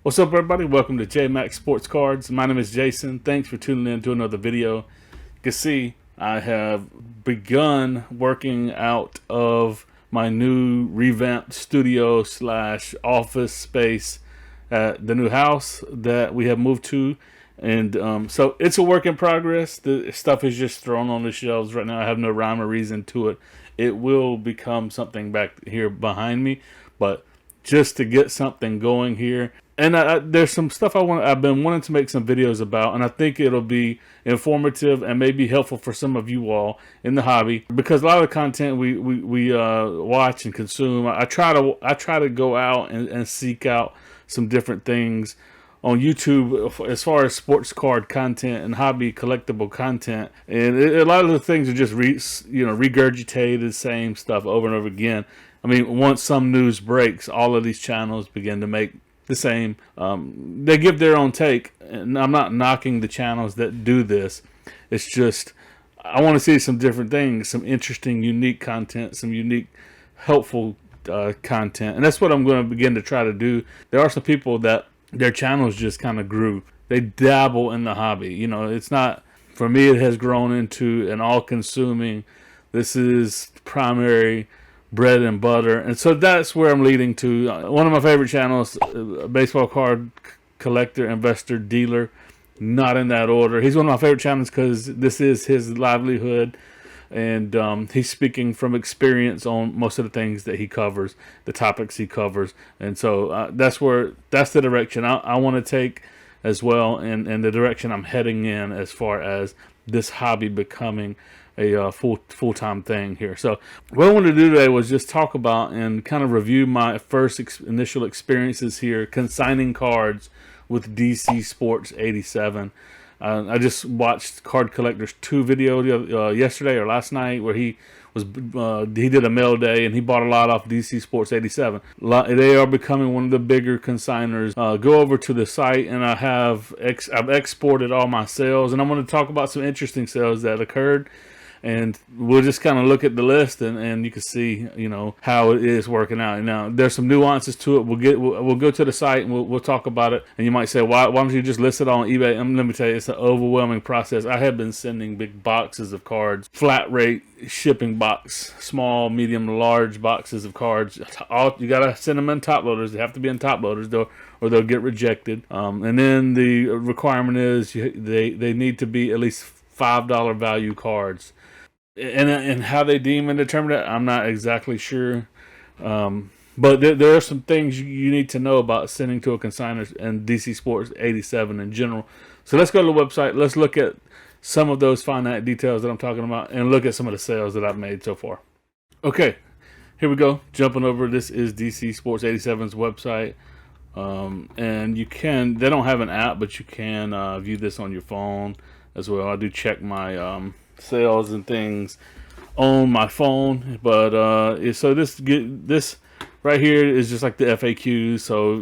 What's up, everybody? Welcome to JMac Sports Cards. My name is Jason. Thanks for tuning in to another video. You can see I have begun working out of my new revamped studio slash office space at the new house that we have moved to. And so it's a work in progress. The stuff is just thrown on the shelves right now. I have no rhyme or reason to it. It will become something back here behind me, but just to get something going here. And there's some stuff I've been wanting to make some videos about, and I think it'll be informative and maybe helpful for some of you all in the hobby, because a lot of the content we watch and consume, I try to go out and seek out some different things on YouTube as far as sports card content and hobby collectible content, and a lot of the things are just regurgitated the same stuff over and over again. I mean, once some news breaks, all of these channels begin to make the same. They give their own take, and I'm not knocking the channels that do this. It's just I want to see some different things, some interesting, unique content, some unique, helpful content, and that's what I'm going to begin to try to do. There are some people that their channels just kind of grew. They dabble in the hobby. You know, it's not, for me, it has grown into an all-consuming, this is primary bread and butter. And so that's where I'm leading to. One of my favorite channels, baseball card collector, investor, dealer, not in that order. He's one of my favorite channels because this is his livelihood, and he's speaking from experience on most of the things that he covers, the topics he covers. And so that's the direction I want to take as well, and the direction I'm heading in as far as this hobby becoming a full-time thing here. So what I wanted to do today was just talk about and kind of review my first initial experiences here consigning cards with DCsports87. I just watched Card Collector's 2 video yesterday or last night, where he did a mail day and he bought a lot off DCsports87. They are becoming one of the bigger consigners. Go over to the site, and I've exported all my sales, and I'm going to talk about some interesting sales that occurred. And we'll just kind of look at the list, and you can see, you know, how it is working out. Now, there's some nuances to it. We'll go to the site and we'll talk about it. And you might say, why don't you just list it on eBay? Let me tell you, it's an overwhelming process. I have been sending big boxes of cards, flat rate shipping box, small, medium, large boxes of cards. You gotta send them in top loaders. They have to be in top loaders, though, or they'll get rejected. And then the requirement is they need to be at least $5 value cards. And how they deem and determine it, I'm not exactly sure. But there are some things you need to know about sending to a consignor and DCsports87 in general. So let's go to the website. Let's look at some of those finite details that I'm talking about, and look at some of the sales that I've made so far. Okay, here we go. Jumping over. This is DCsports87's website. And they don't have an app, but you can view this on your phone as well. I do check my sales and things on my phone, but so this right here is just like the FAQs. So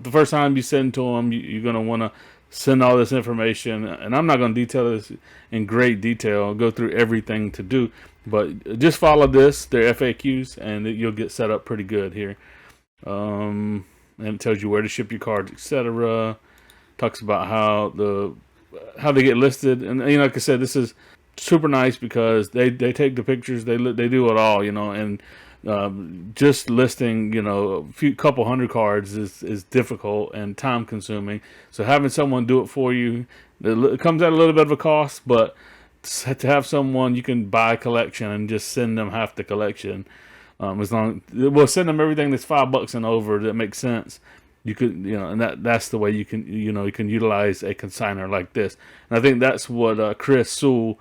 the first time you send to them, you're going to want to send all this information, and I'm not going to detail this in great detail, go through everything to do, but just follow their FAQs, and you'll get set up pretty good here. And it tells you where to ship your cards, etc. Talks about how they get listed, and like I said, this is super nice because they take the pictures, they do it all, and just listing a couple hundred cards is difficult and time consuming. So having someone do it for you, it comes at a little bit of a cost, but to have someone, you can buy a collection and just send them half the collection. We'll send them everything that's $5 and over that makes sense. You could, and that's the way you can utilize a consigner like this. And I think that's what Chris Sewell,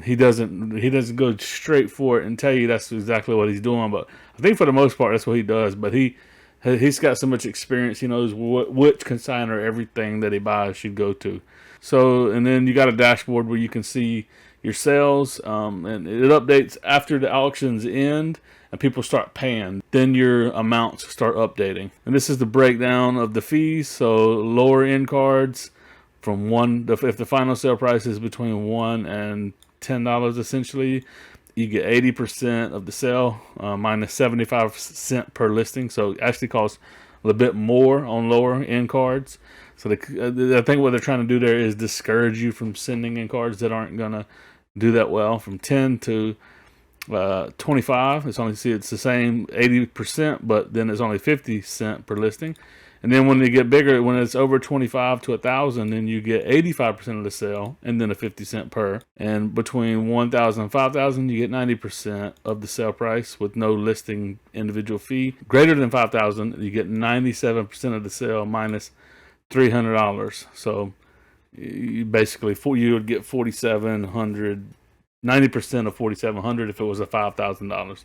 he doesn't go straight for it and tell you that's exactly what he's doing, but I think for the most part that's what he does. But he's got so much experience, he knows which consigner everything that he buys should go to. So, and then you got a dashboard where you can see your sales, and it updates after the auctions end and people start paying. Then your amounts start updating, and this is the breakdown of the fees. So lower end cards, from if the final sale price is between $1 and $10, essentially, you get 80% of the sale, minus 75 cents per listing. So it actually costs little bit more on lower end cards. So I think what they're trying to do there is discourage you from sending in cards that aren't gonna do that well. From 10 to 25, it's the same 80%, but then it's only 50 cents per listing. And then when they get bigger, when it's over 25 to 1,000, then you get 85% of the sale, and then a 50 cent per. And between 1,000 and 5,000, you get 90% of the sale price with no listing individual fee. Greater than 5,000, you get 97% of the sale minus $300. So you basically you would get 4,700. 90% of 4,700 if it was a $5,000,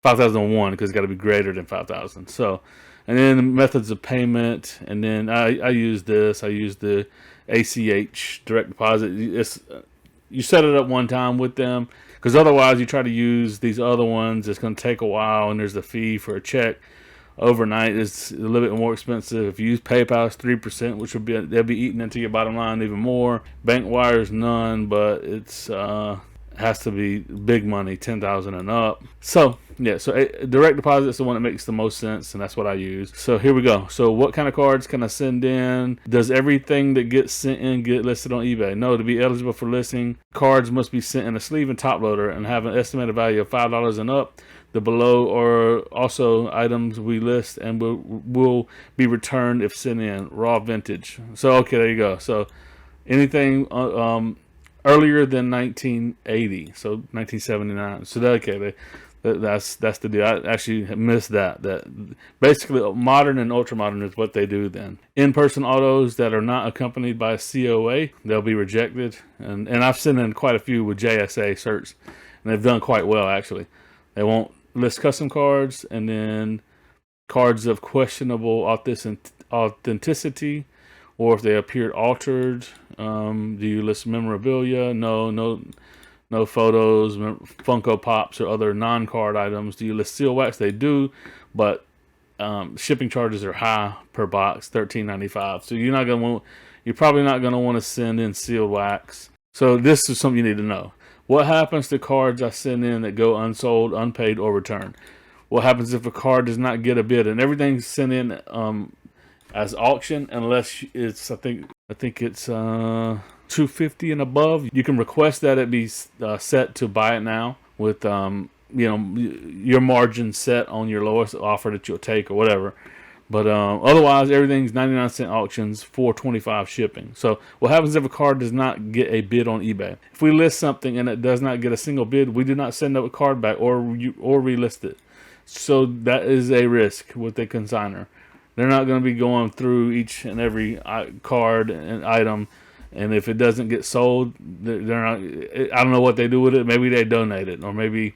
5,001, because it's got to be greater than 5,000. So, and then the methods of payment, and then I use this. I use the ACH direct deposit. You set it up one time with them, because otherwise you try to use these other ones. It's going to take a while, and there's a fee for a check. Overnight is a little bit more expensive. If you use PayPal, it's 3%, which they'll be eating into your bottom line even more. Bank wires, none, but it's has to be big money, 10,000 and up. So yeah, so direct deposit is the one that makes the most sense, and that's what I use. So here we go. So what kind of cards can I send in? Does everything that gets sent in get listed on eBay? No. To be eligible for listing, cards must be sent in a sleeve and top loader and have an estimated value of $5 and up. The below are also items we list and will be returned if sent in raw vintage. So okay, there you go. So anything earlier than 1980, so 1979. So that's the deal. I actually missed that. That basically modern and ultra modern is what they do then. In-person autos that are not accompanied by a COA, they'll be rejected. And I've sent in quite a few with JSA certs, and they've done quite well actually. They won't list custom cards, and then cards of questionable authenticity, or if they appeared altered. Do you list memorabilia? No photos, Funko Pops, or other non-card items. Do you list seal wax? They do, but shipping charges are high per box, $13.95. So you're probably not gonna want to send in sealed wax. So this is something you need to know. What happens to cards I send in that go unsold, unpaid, or returned? What happens if a card does not get a bid? And everything's sent in as auction, unless it's I think it's $250 and above. You can request that it be set to buy it now with your margin set on your lowest offer that you'll take or whatever. But otherwise, everything's 99-cent auctions, $4.25 shipping. So what happens if a card does not get a bid on eBay? If we list something and it does not get a single bid, we do not send a card back or relist it. So that is a risk with a consigner. They're not going to be going through each and every card and item, and if it doesn't get sold, they're not. I don't know what they do with it. Maybe they donate it, or maybe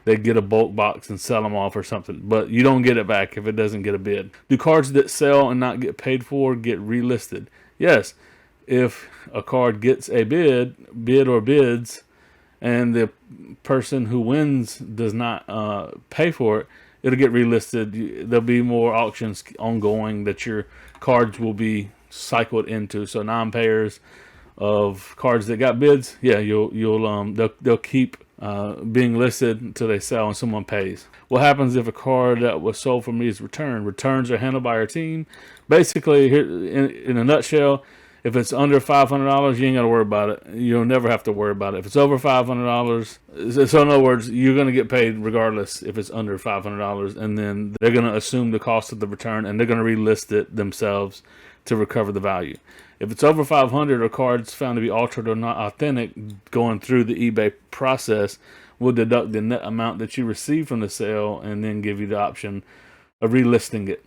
they get a bulk box and sell them off or something. But you don't get it back if it doesn't get a bid. Do cards that sell and not get paid for get relisted? Yes. If a card gets a bid or bids, and the person who wins does not pay for it, it'll get relisted. There'll be more auctions ongoing that your cards will be cycled into. So non-payers of cards that got bids, yeah, they'll keep being listed until they sell and someone pays. What happens if a card that was sold for me is returned? Returns are handled by our team. Basically, here in a nutshell, if it's under $500, you ain't got to worry about it. You'll never have to worry about it. If it's over $500, so in other words, you're going to get paid regardless if it's under $500, and then they're going to assume the cost of the return, and they're going to relist it themselves to recover the value. If it's over $500 or cards found to be altered or not authentic, going through the eBay process will deduct the net amount that you received from the sale and then give you the option of relisting it.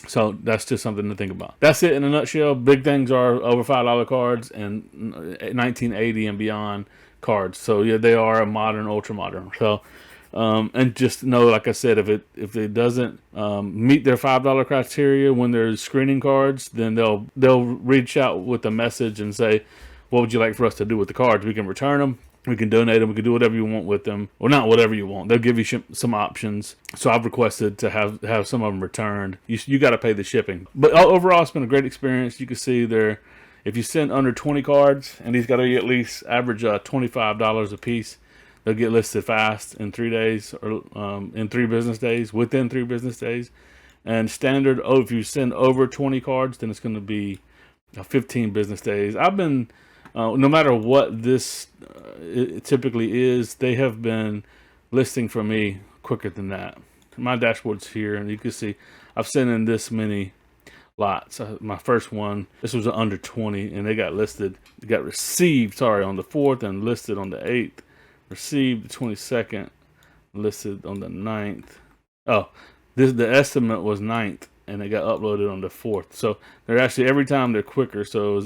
So that's just something to think about. That's it in a nutshell. Big things are over $5 cards and 1980 and beyond cards. So yeah, they are a modern, ultra modern. So and just know, like I said, if it doesn't meet their $5 criteria when they're screening cards, then they'll reach out with a message and say, what would you like for us to do with the cards? We can return them. We can donate them. We can do whatever you want with them. Or not whatever you want. They'll give you some options. So I've requested to have some of them returned. You got to pay the shipping. But overall, it's been a great experience. You can see there, if you send under 20 cards, and these got to at least average $25 a piece, they'll get listed fast in 3 days or in 3 business days, within 3 business days. And standard, oh, if you send over 20 cards, then it's going to be 15 business days. I've been, no matter what this it typically is, they have been listing for me quicker than that. My dashboard's here, and you can see I've sent in this many lots. My first one, this was under 20, and they got received, sorry, on the 4th and listed on the 8th. Received the 22nd, listed on the 9th. Oh, the estimate was 9th, and it got uploaded on the 4th. So they're actually, every time they're quicker. So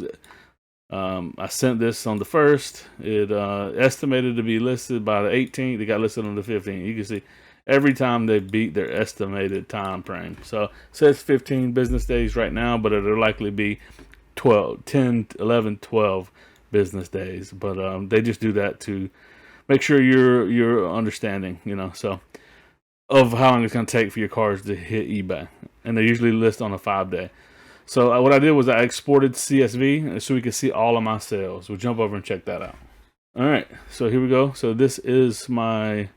I sent this on the 1st. It estimated to be listed by the 18th. It got listed on the 15th. You can see every time they beat their estimated time frame. So it says 15 business days right now, but it'll likely be 10, 11, 12 business days. But they just do that to make sure you're understanding, so of how long it's going to take for your cars to hit eBay. And they usually list on a 5-day. So what I did was I exported CSV so we could see all of my sales. We'll jump over and check that out. All right, so here we go. So this is my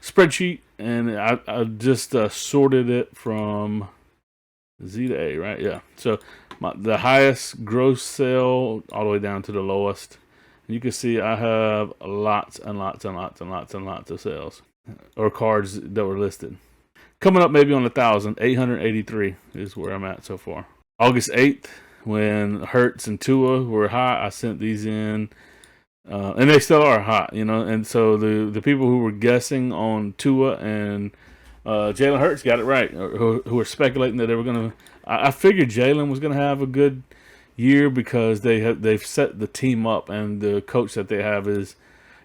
spreadsheet, and I just sorted it from Z to A, right? Yeah. So the highest gross sale all the way down to the lowest. You can see I have lots and lots and lots and lots and lots of sales or cards that were listed. Coming up maybe on 1,000, 883 is where I'm at so far. August 8th, when Hertz and Tua were hot, I sent these in. And they still are hot, and so the people who were guessing on Tua and Jalen Hurts got it right, who were speculating that they were going to. I figured Jalen was going to have a good year because they've set the team up, and the coach that they have is,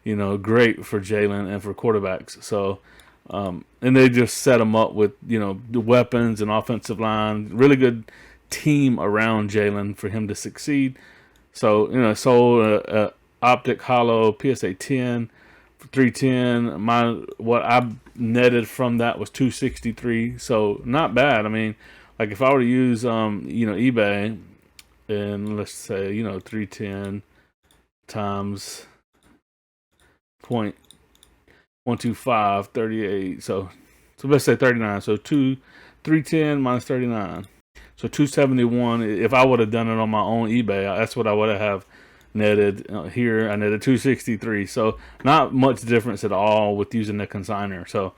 great for Jalen and for quarterbacks. So, and they just set them up with the weapons and offensive line, really good team around Jalen for him to succeed. So sold Optic Hollow PSA 10 for $310. What I netted from that was $263. So not bad. I mean, like if I were to use eBay, and let's say 310 times 0.125, 38. So let's say 39. So 310 minus 39. So 271. If I would have done it on my own eBay, that's what I would have netted here. I netted 263. So not much difference at all with using the consigner. So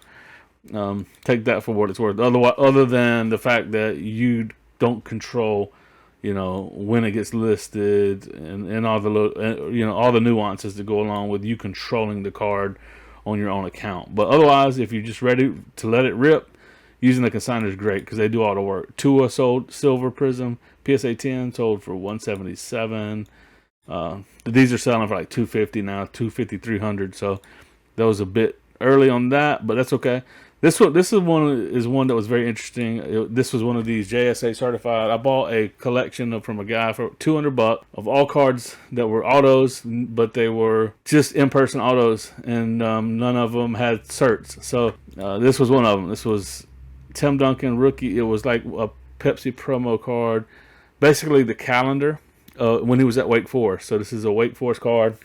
take that for what it's worth. Other than the fact that you don't control, when it gets listed and all the all the nuances that go along with you controlling the card on your own account. But otherwise, if you're just ready to let it rip, using the consigner is great because they do all the work. Tua sold Silver Prism PSA 10 sold for $177. These are selling for like $250 now, $250, $300. So that was a bit early on that, but that's okay. This one is one that was very interesting. This was one of these JSA certified. I bought a collection from a guy for $200 of all cards that were autos, but they were just in-person autos, and none of them had certs. So this was one of them. This was Tim Duncan rookie. It was like a Pepsi promo card, basically the calendar when he was at Wake Forest. So this is a Wake Forest card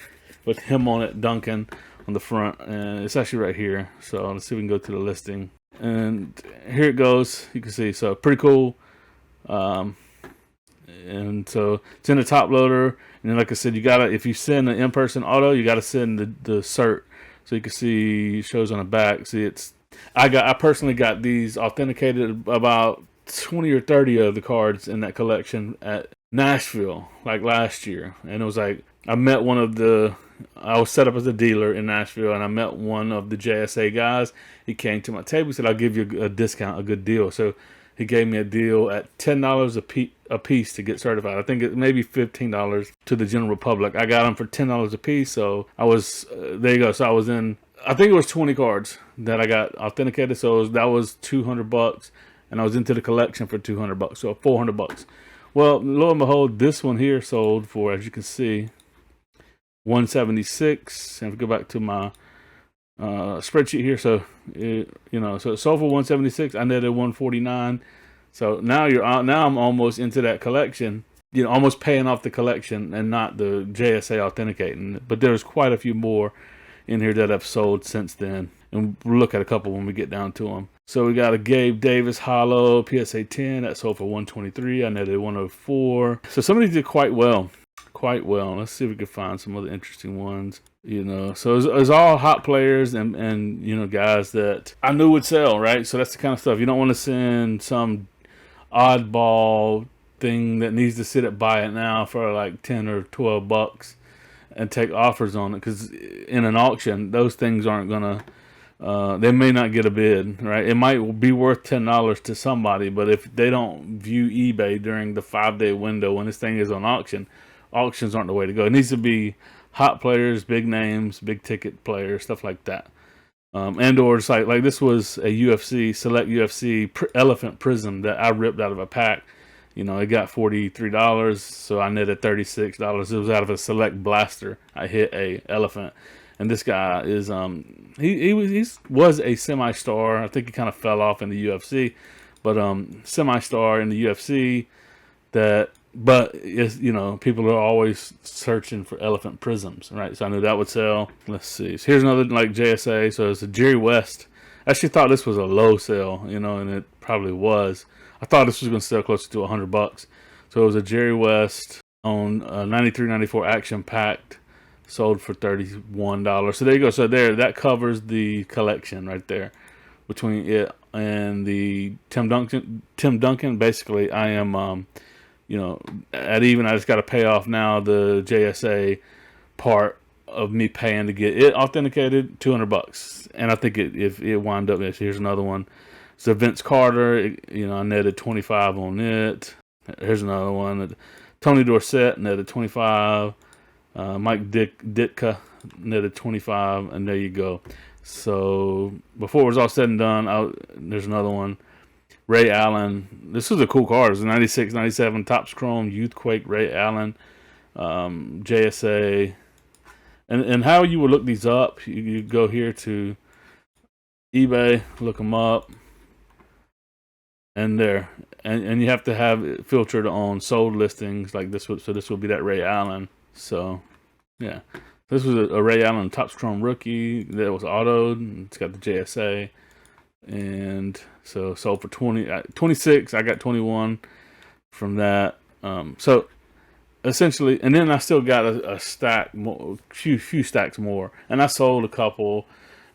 with him on it, Duncan on the front, and it's actually right here. So let's see if we can go to the listing, and here it goes. You can see, so pretty cool. And so it's in the top loader, and then like I said, you gotta, if you send an in-person auto, you gotta send the cert. So you can see it shows on the back. See, I personally got these authenticated, about 20 or 30 of the cards in that collection at Nashville like last year, and it was like I was set up as a dealer in Nashville, and I met one of the JSA guys. He came to my table. He said, "I'll give you a discount, a good deal." So he gave me a deal at $10 a piece to get certified. I think it maybe $15 to the general public. I got them for $10 a piece. So I was there. You go. So I was in. I think it was 20 cards that I got authenticated. So that was $200, and I was into the collection for $200. So $400. Well, lo and behold, this one here sold for, as you can see, $176. And if we go back to my spreadsheet here, so so it sold for $176. I netted $149. So now I'm almost into that collection, almost paying off the collection and not the JSA authenticating. But there's quite a few more in here that I've sold since then. and we'll look at a couple when we get down to them. So we got a Gabe Davis Hollow PSA 10 that sold for 123. I netted 104. So some of these did quite well. Let's see if we can find some other interesting ones. You know, so it's all hot players and you know, guys that I knew would sell, right? So that's the kind of stuff you don't want to send some oddball thing that needs to sit at buy it now for like 10 or 12 bucks and take offers on it, because in an auction those things aren't gonna they may not get a bid, right? It might be worth $10 to somebody, but if they don't view eBay during the 5-day window when this thing is on auction, auctions aren't the way to go. It needs to be hot players, big names, big ticket players, stuff like that. And or it's like this was a UFC, select UFC elephant prism that I ripped out of a pack. You know, it got $43, so I netted $36. It was out of a select blaster. I hit a elephant. And this guy is he was a semi-star. I think he kind of fell off in the UFC, but semi-star in the UFC. But it's, you know, people are always searching for elephant prisms, right? So I knew that would sell. Let's see. So here's another like JSA. So it's a Jerry West. I actually thought this was a low sale, you know, and it probably was. I thought this was going to sell closer to $100. So it was a Jerry West on 93-94 action packed. Sold for $31. So there you go. So there, that covers the collection right there between it and the Tim Duncan. Basically, I am, you know, at even. I just got to pay off now the JSA part of me paying to get it authenticated, $200. And I think if it wound up, here's another one. So Vince Carter, you know, I netted 25 on it. Here's another one. Tony Dorsett netted 25. Mike Ditka netted 25, and there you go. So before it was all said and done, there's another one. Ray Allen. This was a cool card. It was a 96, 97 Topps Chrome Youthquake Ray Allen, JSA. And how you would look these up, you go here to eBay, look them up, and there. And you have to have it filtered on sold listings like this. So this would be that Ray Allen. So, yeah, this was a Ray Allen Topps Chrome rookie that was autoed. It's got the JSA, and so sold for 26. I got 21 from that. So essentially, and then I still got a stack, more, few stacks more, and I sold a couple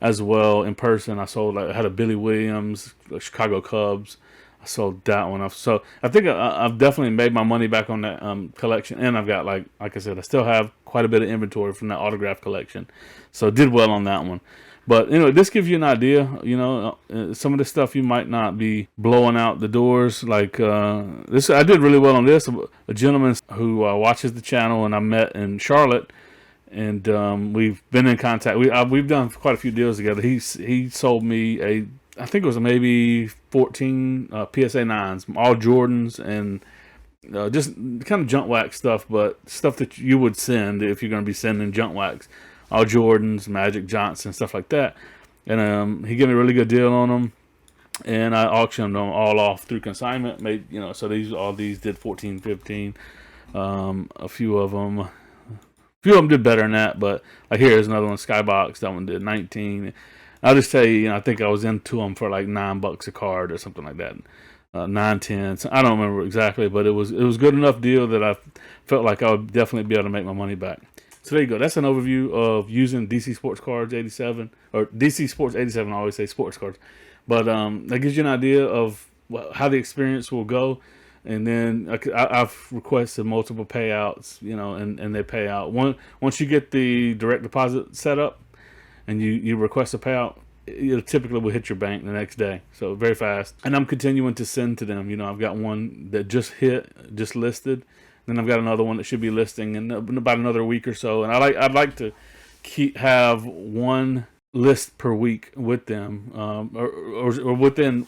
as well in person. I had a Billy Williams, Chicago Cubs. I sold that one off. So I think I've definitely made my money back on that collection. And I've got, like I said, I still have quite a bit of inventory from that autograph collection. So did well on that one. But, you know, this gives you an idea. You know, some of the stuff you might not be blowing out the doors. Like this, I did really well on this. A gentleman who watches the channel and I met in Charlotte. And we've been in contact. We've done quite a few deals together. He sold me I think it was maybe 14 PSA 9s, all Jordans, and just kind of junk wax stuff, but stuff that you would send if you're going to be sending junk wax. All Jordans, Magic Johnson, stuff like that. And he gave me a really good deal on them, and I auctioned them all off through Consignment. Made, you know, so all these did 14, 15. A few of them did better than that, but like here's another one, Skybox. That one did 19. I'll just tell you, I think I was into them for like $9 a card or something like that. 9, 10. I don't remember exactly, but it was good enough deal that I felt like I would definitely be able to make my money back. So there you go. That's an overview of using DC Sports Cards 87 or DC Sports 87. I always say sports cards, but that gives you an idea of how the experience will go. And then I've requested multiple payouts, you know, and they pay out. Once you get the direct deposit set up, and you request a payout, it typically will hit your bank the next day. So very fast. And I'm continuing to send to them. You know, I've got one that just listed. Then I've got another one that should be listing in about another week or so. And I'd like to have one list per week with them, or within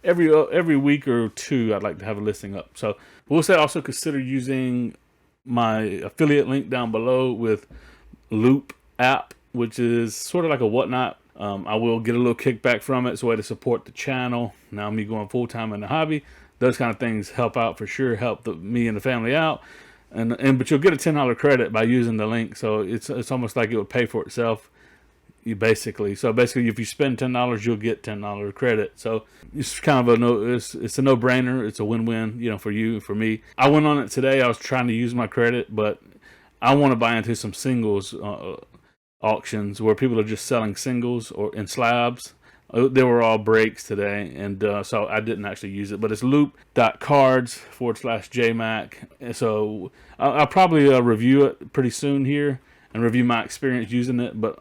every week or two. I'd like to have a listing up. So we'll also consider using my affiliate link down below with Loupe app, which is sort of like a Whatnot. I will get a little kickback from it. It's a way to support the channel. Now me going full-time in the hobby, those kind of things help out for sure, help me and the family out. But you'll get a $10 credit by using the link. So it's almost like it would pay for itself. basically. So basically, if you spend $10, you'll get $10 credit. So it's kind of it's a no-brainer. It's a win-win, you know, for you and for me. I went on it today. I was trying to use my credit, but I want to buy into some singles auctions where people are just selling singles or in slabs. They were all breaks today, and so I didn't actually use it. But it's loupe.cards/JMac. And so I'll probably review it pretty soon here and review my experience using it. But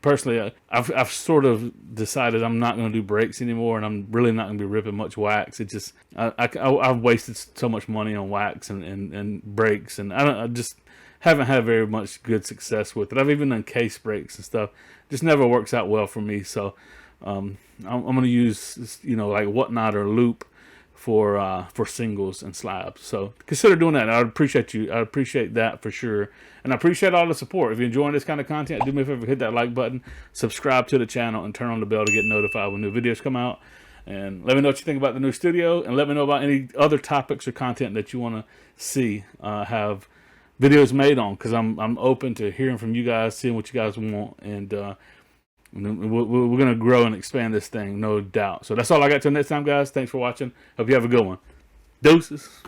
personally, I've sort of decided I'm not going to do breaks anymore, and I'm really not going to be ripping much wax. It just I've wasted so much money on wax and breaks, and I just haven't had very much good success with it. I've even done case breaks and stuff. Just never works out well for me. So I'm going to use, you know, like Whatnot or Loupe for singles and slabs. So consider doing that. I'd appreciate you. I'd appreciate that for sure. And I appreciate all the support. If you're enjoying this kind of content, do me a favor, hit that like button, subscribe to the channel, and turn on the bell to get notified when new videos come out. And let me know what you think about the new studio, and let me know about any other topics or content that you want to see have videos made on, because I'm open to hearing from you guys, seeing what you guys want, and we're going to grow and expand this thing, no doubt. So that's all I got till next time, guys. Thanks for watching. Hope you have a good one. Deuces.